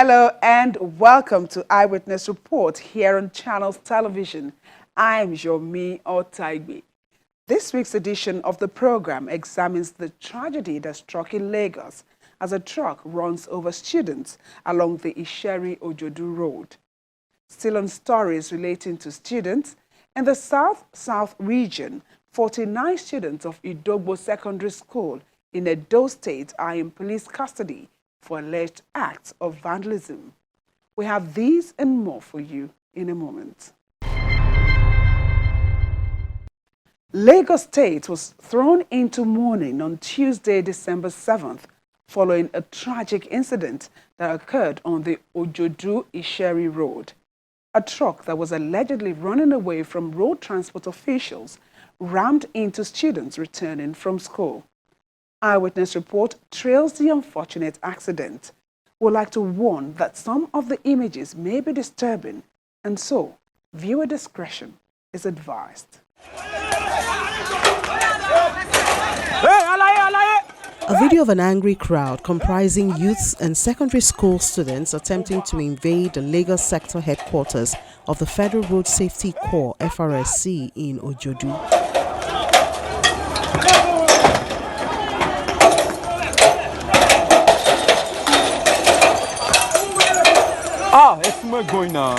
Hello and welcome to Eyewitness Report here on Channels Television. I'm Yomi Otaigbe. This week's edition of the program examines the tragedy that struck in Lagos as a truck runs over students along the Isheri-Ojodu road. Still on stories relating to students, in the South-South region, 49 students of Idogbo Secondary School in Edo State are in police custody for alleged acts of vandalism. We have these and more for you in a moment. Lagos State was thrown into mourning on Tuesday, December 7th, following a tragic incident that occurred on the Ojodu Isheri Road. A truck that was allegedly running away from road transport officials rammed into students returning from school. Eyewitness Report trails the unfortunate accident. We'd like to warn that some of the images may be disturbing, and so viewer discretion is advised. A video of an angry crowd comprising youths and secondary school students attempting to invade the Lagos sector headquarters of the Federal Road Safety Corps (FRSC) in Ojodu. It's not going now.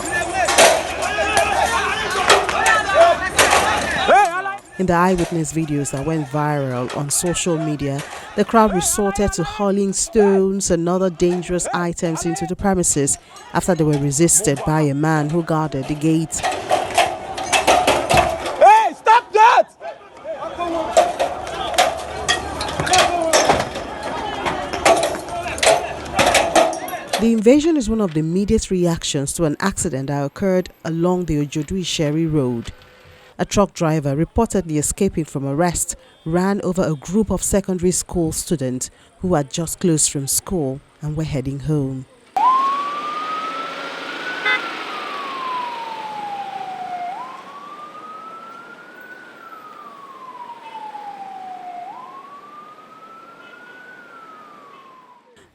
In the eyewitness videos that went viral on social media, the crowd resorted to hurling stones and other dangerous items into the premises after they were resisted by a man who guarded the gate. Hey, stop that! The invasion is one of the immediate reactions to an accident that occurred along the Ojodu-Isheri road. A truck driver, reportedly escaping from arrest, ran over a group of secondary school students who had just closed from school and were heading home.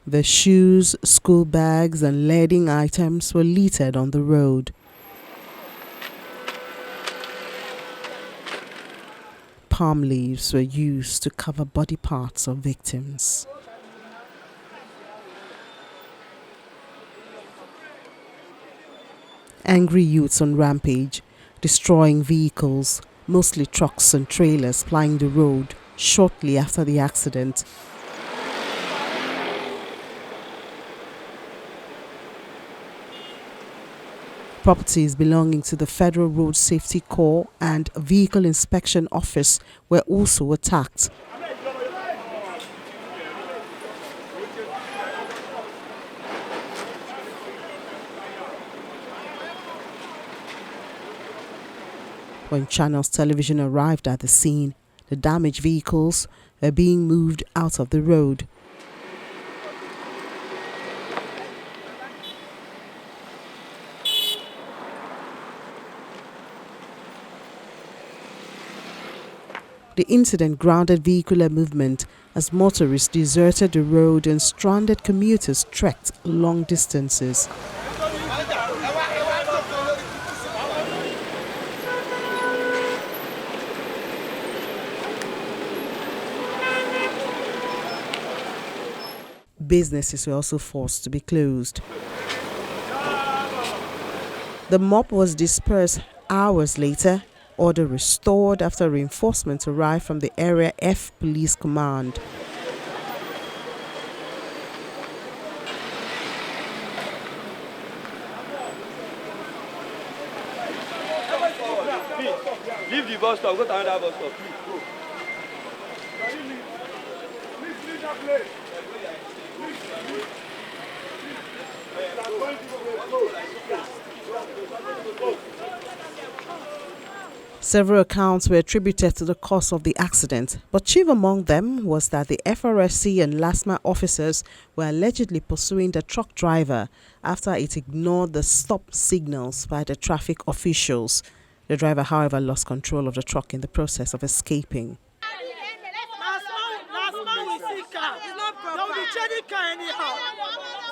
The shoes, school bags and leading items were littered on the road. Palm leaves were used to cover body parts of victims. Angry youths on rampage, destroying vehicles, mostly trucks and trailers plying the road shortly after the accident. Properties belonging to the Federal Road Safety Corps and Vehicle Inspection Office were also attacked. When Channels Television arrived at the scene, the damaged vehicles were being moved out of the road. The incident grounded vehicular movement as motorists deserted the road and stranded commuters trekked long distances. Businesses were also forced to be closed. The mob was dispersed hours later. Order restored after reinforcements arrived from the Area F Police Command. Leave the bus stop, go to another bus stop, please. Go. Please leave that place. Several accounts were attributed to the cause of the accident, but chief among them was that the FRSC and LASMA officers were allegedly pursuing the truck driver after it ignored the stop signals by the traffic officials. The driver, however, lost control of the truck in the process of escaping. any car anyhow.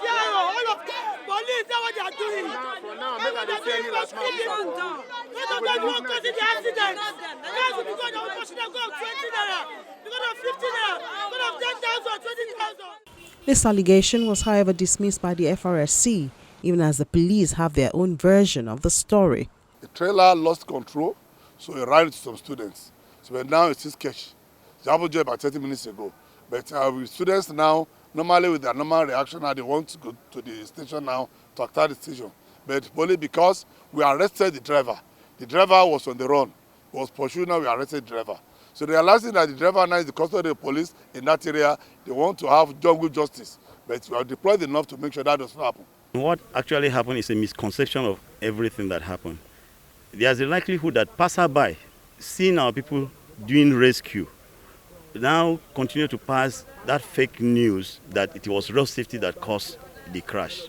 Yeah, all of them. Police, that's what they are doing. For now, make I don't see any last man. Let them not go cause the accident. That's because they will push them go of 20 naira, because of 50 naira, because of 10,000, 20,000. This allegation was, however, dismissed by the FRSC, even as the police have their own version of the story. The trailer lost control, so it ran into some students. So now it's sketch. It happened just about 30 minutes ago. But with students now, normally with their normal reaction, now they want to go to the station now to attack the station. But only because we arrested the driver. The driver was on the run. He was pursued, now we arrested the driver. So realizing that the driver now is the custody of the police in that area, they want to have jungle justice. But we are deployed enough to make sure that does not happen. What actually happened is a misconception of everything that happened. There's a likelihood that passerby, seeing our people doing rescue, now continue to pass that fake news that it was road safety that caused the crash.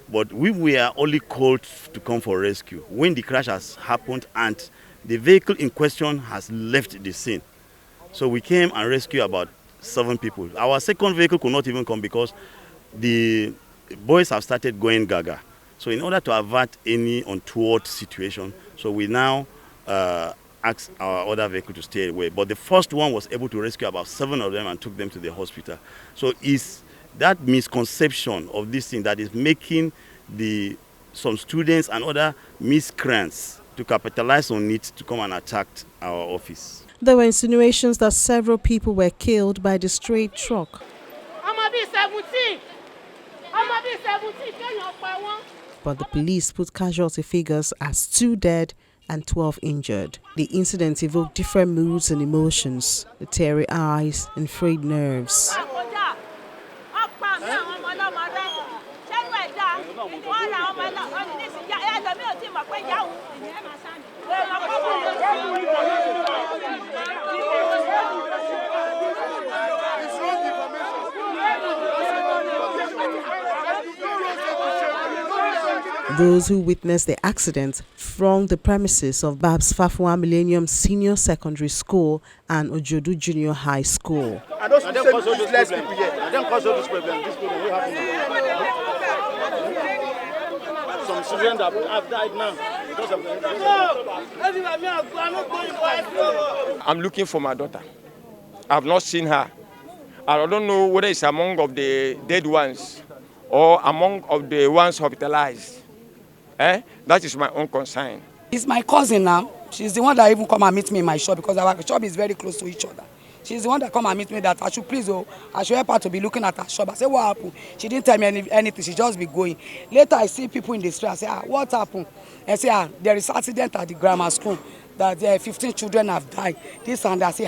But we were only called to come for rescue when the crash has happened and the vehicle in question has left the scene. So we came and rescued about 7 people. Our second vehicle could not even come because the boys have started going gaga. So in order to avert any untoward situation, so we now asked our other vehicle to stay away. But the first one was able to rescue about 7 of them and took them to the hospital. So it's that misconception of this thing that is making some students and other miscreants to capitalize on it to come and attack our office. There were insinuations that several people were killed by the stray truck. But the police put casualty figures as 2 dead and 12 injured. The incident evoked different moods and emotions, the teary eyes and frayed nerves. Those who witnessed the accident thronged the premises of Babs Fafua Millennium Senior Secondary School and Ojodu Junior High School. I don't cause all these people here. I don't cause all these problems. This people will happen. Some children that have died now because of I'm looking for my daughter. I've not seen her. I don't know whether it's among of the dead ones or among of the ones hospitalized. That is my own concern. It's my cousin now. She's the one that even come and meet me in my shop because our shop is very close to each other. She's the one that come and meet me that I should please, I should help her to be looking at her shop. I say, what happened? She didn't tell me anything. She just be going. Later, I see people in the street. I say, what happened? I say, there is accident at the grammar school that 15 children have died. This and that. I say,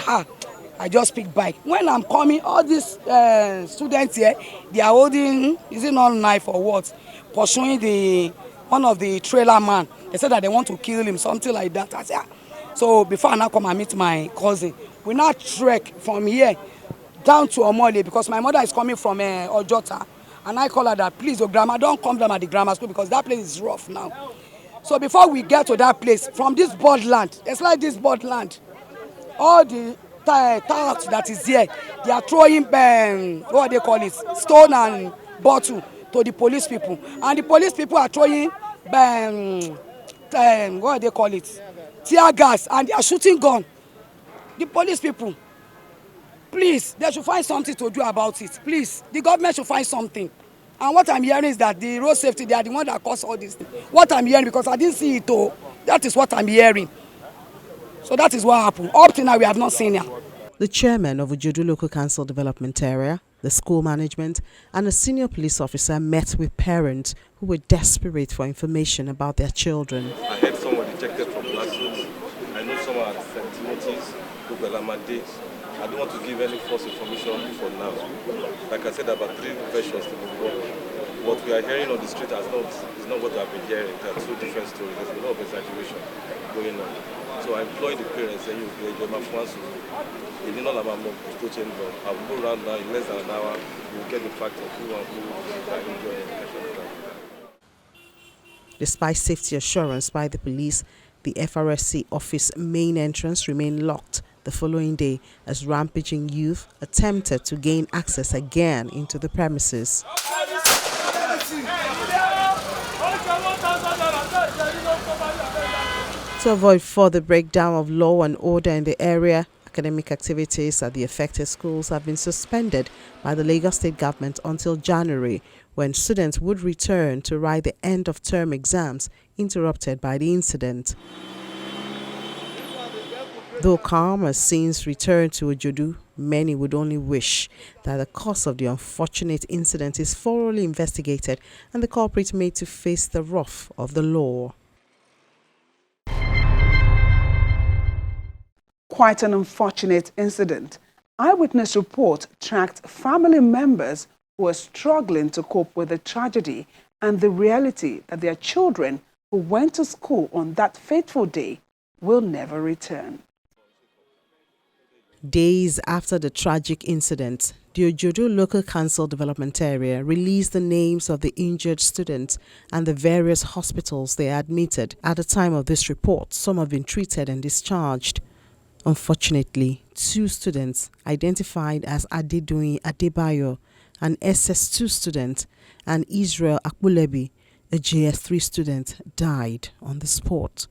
I just pick bike. When I'm coming, all these students here, they are holding, is it not knife or what? Pursuing one of the trailer man. They said that they want to kill him, something like that. I said, so before I now come and meet my cousin, we now trek from here down to Omole because my mother is coming from Ojodu. And I call her that, please, grandma, don't come down at the grammar school because that place is rough now. So before we get to that place, from this borderland, it's like this borderland, all the towers that is here, they are throwing, what they call it, stone and bottle to the police people. And the police people are throwing, what they call it, tear gas, and they are shooting gun. The police people, please, they should find something to do about it. Please, the government should find something. And what I'm hearing is that the road safety, they are the one that caused all this. What I'm hearing, because I didn't see it, that is what I'm hearing. So that is what happened. Up to now, we have not seen it. The chairman of Ojodu Local Council Development Area, the school management, and a senior police officer met with parents who were desperate for information about their children. I heard someone ejected from classes. I know someone at St. Timothy's, Ubelamade. I don't want to give any false information for now. Like I said, about 3 versions to the work. What we are hearing on the street is not what I've been hearing. There are 2 different stories. There's a lot of exaggeration going on. So I employ the parents and I will go around now in less than an hour. We'll get the fact of who are enjoying. Despite safety assurance by the police, the FRSC office main entrance remained locked. The the following day as rampaging youth attempted to gain access again into the premises. To avoid further breakdown of law and order in the area, academic activities at the affected schools have been suspended by the Lagos State government until January, when students would return to write the end-of-term exams interrupted by the incident. Though calm has since returned to Ojodu, many would only wish that the cause of the unfortunate incident is thoroughly investigated and the culprit made to face the wrath of the law. Quite an unfortunate incident. Eyewitness report tracked family members who are struggling to cope with the tragedy and the reality that their children who went to school on that fateful day will never return. Days after the tragic incident, the Ojodu Local Council Development Area released the names of the injured students and the various hospitals they admitted. At the time of this report, some have been treated and discharged. Unfortunately, 2 students identified as Adedoyin Adebayo, an SS2 student, and Israel Akbulebi, a JS3 student, died on the spot.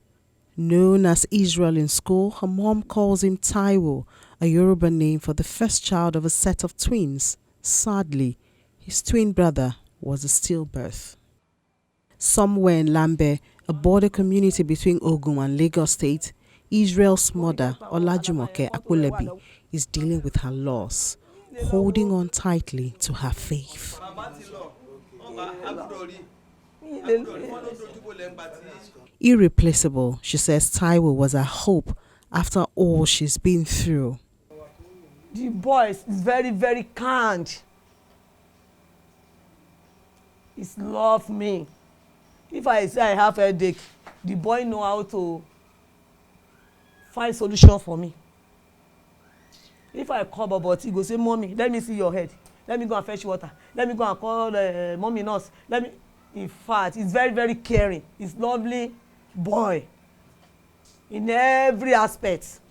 Known as Israel in school, her mom calls him Taiwo, a Yoruba name for the first child of a set of twins. Sadly, his twin brother was a stillbirth. Somewhere in Lambe, a border community between Ogun and Lagos State, Israel's mother, Olajumoke Akbulebi, is dealing with her loss, holding on tightly to her faith. Irreplaceable, she says Taiwo was her hope after all she's been through. The boy is very, very kind. He loves me. If I say I have a headache, the boy know how to find solution for me. If I call Bobot, he go say, "Mommy, let me see your head. Let me go and fetch water. Let me go and call mommy nurse. Let me." In fact, he's very, very caring. He's lovely boy in every aspect.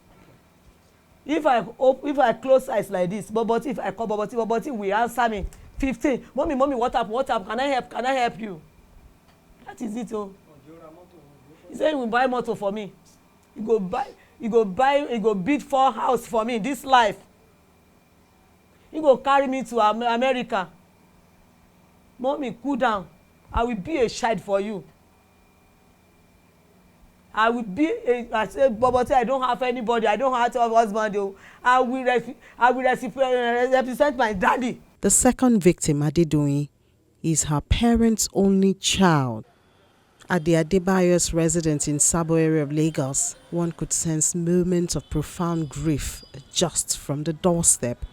If I close eyes like this, Bobot, if I call Bobot will answer me. 15. Mommy, what up? Can I help you? That is it. Oh. He said he will buy motor for me. He go bid for house for me this life. He go carry me to America. Mommy, cool down. I will be a child for you. I say, Boboti, I don't have anybody. I don't have a husband. I will represent my daddy. The second victim, Adedoyin, is her parents' only child. At the Adebayo's residence in Sabo area of Lagos, one could sense moments of profound grief just from the doorstep.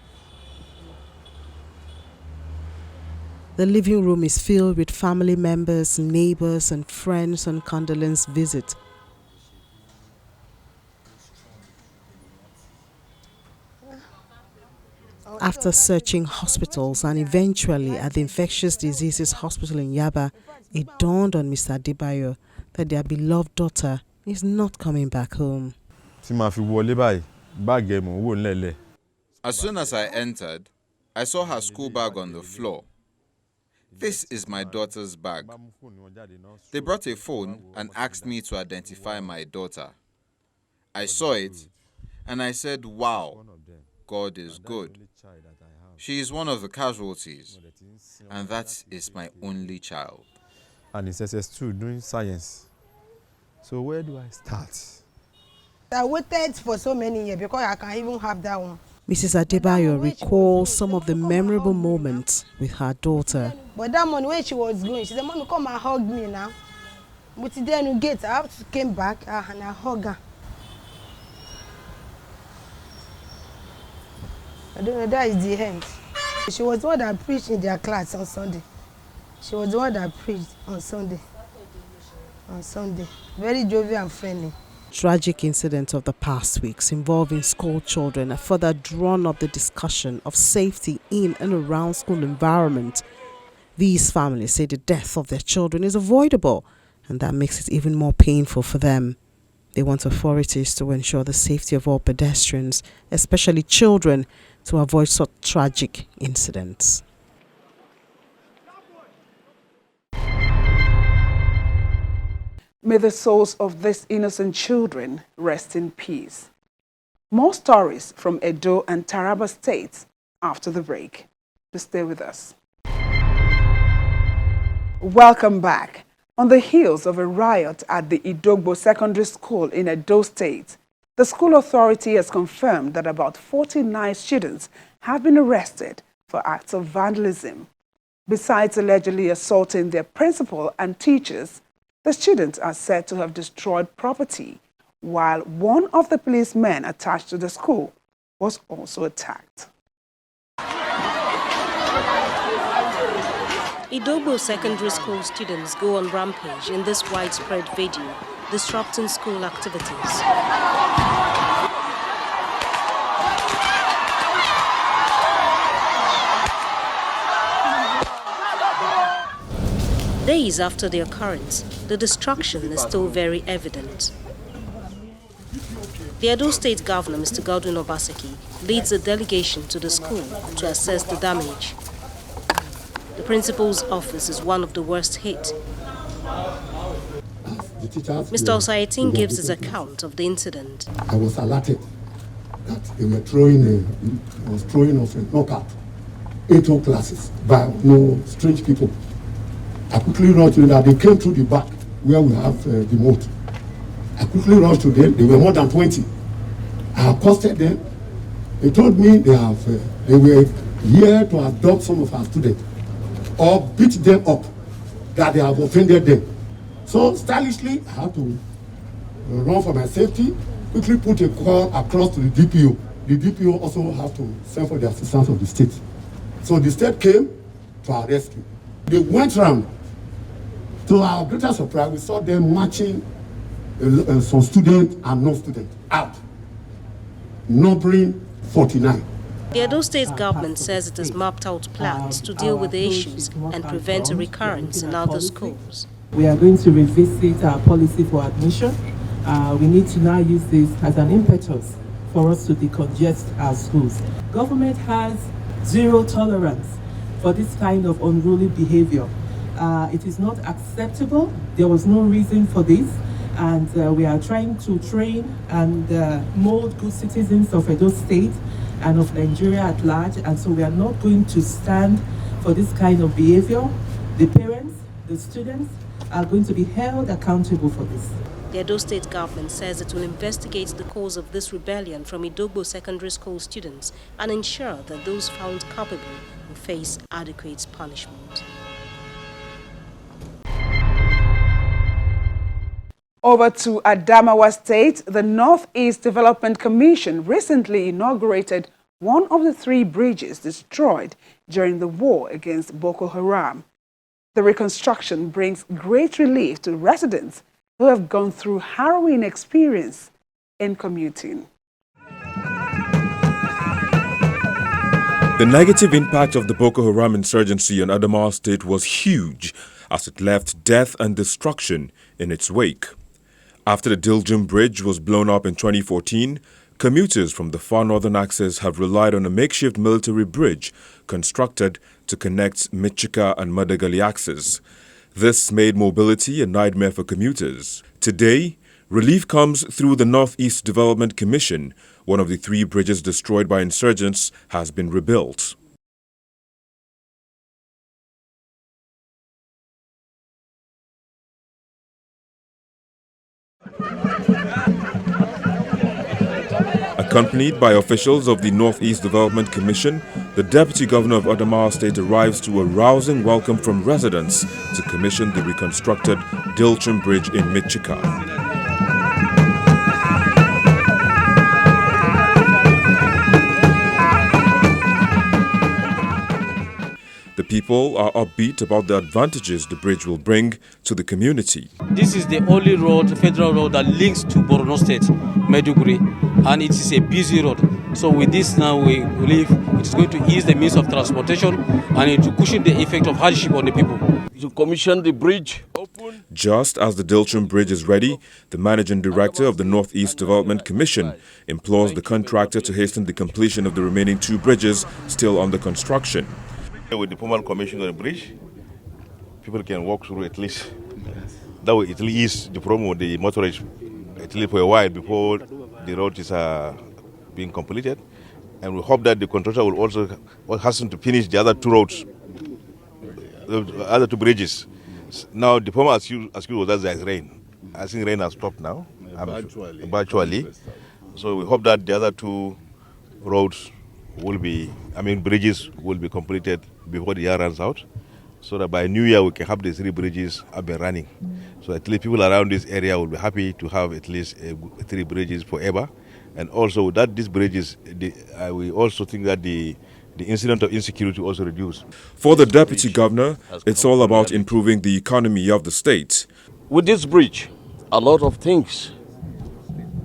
The living room is filled with family members, neighbors, and friends on condolence visit. After searching hospitals and eventually at the infectious diseases hospital in Yaba, it dawned on Mr. Adebayo that their beloved daughter is not coming back home. As soon as I entered, I saw her school bag on the floor. This is my daughter's bag. They brought a phone and asked me to identify my daughter. I saw it and I said, wow, God is good. She is one of the casualties, and that is my only child. And it's SS2 doing science. So where do I start? I waited for so many years because I can't even have that one. Mrs. Adebayo recalls some of the memorable moments with her daughter. But that morning when she was going, she said, "Mommy, come and hug me now." But then you get, I came back and I hugged her. I don't know, that is the end. She was the one that preached in their class on Sunday. She was the one that preached on Sunday. Very jovial and friendly. Tragic incidents of the past weeks involving school children have further drawn up the discussion of safety in and around school environment. These families say the death of their children is avoidable, and that makes it even more painful for them. They want authorities to ensure the safety of all pedestrians, especially children, to avoid such tragic incidents. May the souls of these innocent children rest in peace. More stories from Edo and Taraba states after the break. Please stay with us. Welcome back. On the heels of a riot at the Idogbo Secondary School in Edo State, the school authority has confirmed that about 49 students have been arrested for acts of vandalism. Besides allegedly assaulting their principal and teachers, the students are said to have destroyed property, while one of the policemen attached to the school was also attacked. Idogbo Secondary School students go on rampage in this widespread video, disrupting school activities. Days after the occurrence, the destruction is still very evident. The Edo State Governor, Mr. Godwin Obaseki, leads a delegation to the school to assess the damage. The principal's office is one of the worst hit. Mr. Osaitin gives his account of the incident. I was alerted that they were throwing us a knockout into classes by strange people. I quickly rushed to that. They came through the back where we have the moat. I quickly rushed to them. They were more than 20. I accosted them. They told me they were here to adopt some of our students or beat them up, that they have offended them. So stylishly, I had to run for my safety, quickly put a call across to the DPO. The DPO also have to send for the assistance of the state. So the state came to our rescue. They went round. To our greater surprise, we saw them marching some students and non-students out, numbering 49. The Edo State government says it has mapped out plans to deal with the issues and prevent a recurrence in other schools. We are going to revisit our policy for admission. We need to now use this as an impetus for us to decongest our schools. Government has zero tolerance for this kind of unruly behavior. It is not acceptable. There was no reason for this. And we are trying to train and mold good citizens of Edo State and of Nigeria at large. And so we are not going to stand for this kind of behavior. The parents, the students are going to be held accountable for this. The Edo State government says it will investigate the cause of this rebellion from Idogbo Secondary School students and ensure that those found culpable will face adequate punishment. Over to Adamawa State, the Northeast Development Commission recently inaugurated one of the 3 bridges destroyed during the war against Boko Haram. The reconstruction brings great relief to residents who have gone through harrowing experience in commuting. The negative impact of the Boko Haram insurgency on Adamawa State was huge, as it left death and destruction in its wake. After the Diljum Bridge was blown up in 2014, commuters from the far northern axis have relied on a makeshift military bridge constructed to connect Michika and Madagali axes. This made mobility a nightmare for commuters. Today, relief comes through the Northeast Development Commission. One of the 3 bridges destroyed by insurgents has been rebuilt. Accompanied by officials of the Northeast Development Commission, the Deputy Governor of Adamawa State arrives to a rousing welcome from residents to commission the reconstructed Diljum Bridge in Michika. The people are upbeat about the advantages the bridge will bring to the community. This is the only road, federal road, that links to Borno State, Maiduguri, and it is a busy road. So with this now, we believe it is going to ease the means of transportation and it will cushion the effect of hardship on the people. To commission the bridge. Just as the Dilchum Bridge is ready, the managing director of the Northeast Development Commission implores the contractor to hasten the completion of the remaining 2 bridges still under construction. With the formal commission on the bridge, people can walk through at least. That way it will ease the problem with the motorists at least for a while before the road is being completed. And we hope that the contractor will also hasten to finish the other 2 roads, the other 2 bridges. Now the former excuse was that there's rain. I think rain has stopped now, virtually. So we hope that the other 2 roads bridges will be completed before the year runs out, so that by New Year we can have the 3 bridges up and running. So at least people around this area will be happy to have at least 3 bridges forever. And also that these bridges, we also think that the incident of insecurity also reduced. For the Deputy Governor, it's all about improving the economy of the state. With this bridge, a lot of things,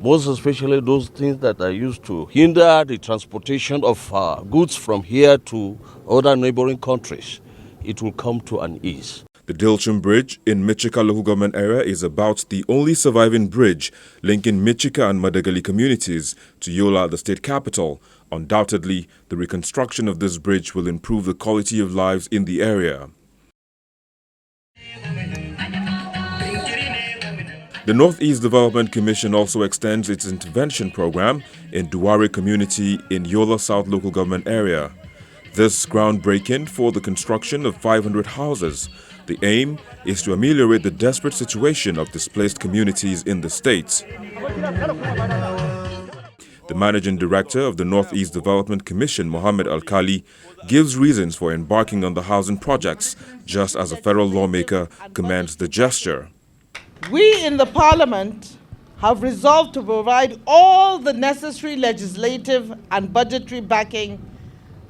most especially those things that are used to hinder the transportation of goods from here to other neighboring countries, it will come to an ease. The Dilchum Bridge in Michika local government area is about the only surviving bridge linking Michika and Madagali communities to Yola, the state capital. Undoubtedly, the reconstruction of this bridge will improve the quality of lives in the area. The Northeast Development Commission also extends its intervention program in Duwari community in Yola South local government area. This groundbreaking for the construction of 500 houses. The aim is to ameliorate the desperate situation of displaced communities in the state. The managing director of the Northeast Development Commission, Mohammed Al-Khali, gives reasons for embarking on the housing projects, just as a federal lawmaker commends the gesture. We in the Parliament have resolved to provide all the necessary legislative and budgetary backing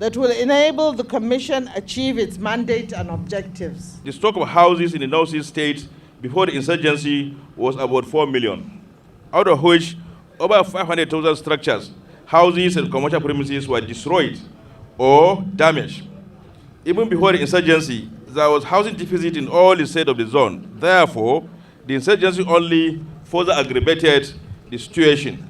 that will enable the Commission achieve its mandate and objectives. The stock of houses in the Northeast states before the insurgency was about 4 million, out of which over 500,000 structures, houses and commercial premises were destroyed or damaged. Even before the insurgency, there was housing deficit in all the states of the zone. Therefore, the insurgency only further aggravated the situation.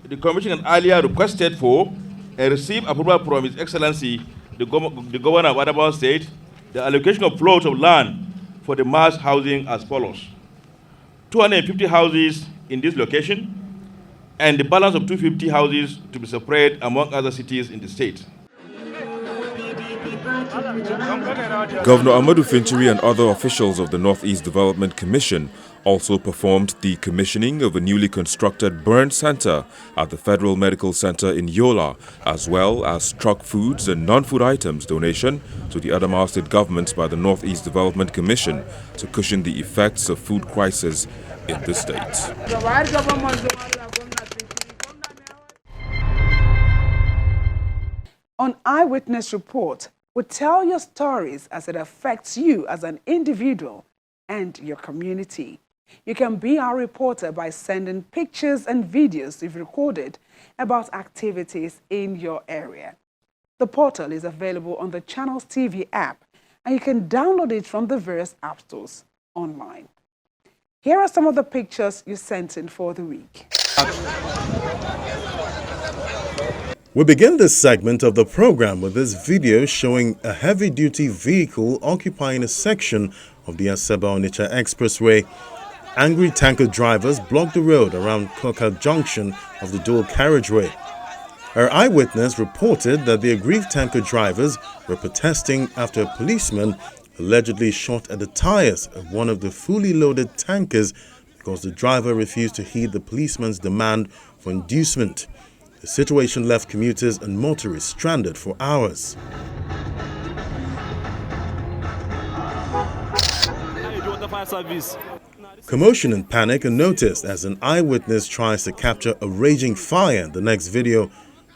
The Commission earlier requested for and received approval from His Excellency, the Governor of Adamawa State, the allocation of plots of land for the mass housing as follows: 250 houses in this location, and the balance of 250 houses to be spread among other cities in the state. Governor Ahmadu Fintiri and other officials of the Northeast Development Commission also performed the commissioning of a newly constructed burn center at the Federal Medical Center in Yola, as well as truck foods and non-food items donation to the Adamawa State government by the Northeast Development Commission to cushion the effects of food crisis in the state. On Eyewitness Report, we tell your stories as it affects you as an individual and your community. You can be our reporter by sending pictures and videos you've recorded about activities in your area. The portal is available on the Channels TV app, and you can download it from the various app stores online. Here are some of the pictures you sent in for the week. We begin this segment of the program with this video showing a heavy-duty vehicle occupying a section of the Asaba-Onitsha Expressway. Angry tanker drivers blocked the road around Koka junction of the dual carriageway. Our eyewitness reported that the aggrieved tanker drivers were protesting after a policeman allegedly shot at the tires of one of the fully loaded tankers because the driver refused to heed the policeman's demand for inducement. The situation left commuters and motorists stranded for hours. Commotion and panic are noticed as an eyewitness tries to capture a raging fire in the next video.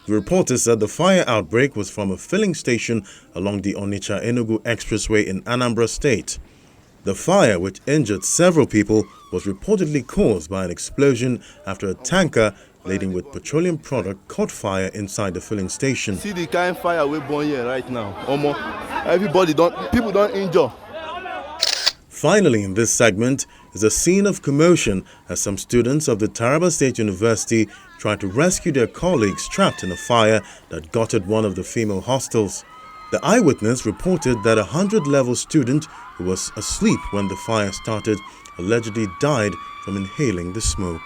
The reporter said the fire outbreak was from a filling station along the Onitsha-Enugu Expressway in Anambra State. The fire, which injured several people, was reportedly caused by an explosion after a tanker laden with petroleum product caught fire inside the filling station. See the kind of fire we're burning here right now. People don't injure. Finally, in this segment, is a scene of commotion as some students of the Taraba State University try to rescue their colleagues trapped in a fire that gutted one of the female hostels. The Eyewitness reported that a 100-level student who was asleep when the fire started allegedly died from inhaling the smoke.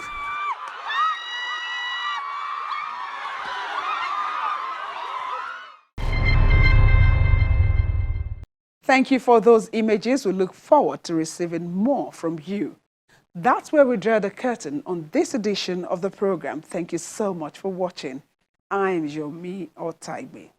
Thank you for those images. We look forward to receiving more from you. That's where we draw the curtain on this edition of the program. Thank you so much for watching. I'm Yomi Otaigbe.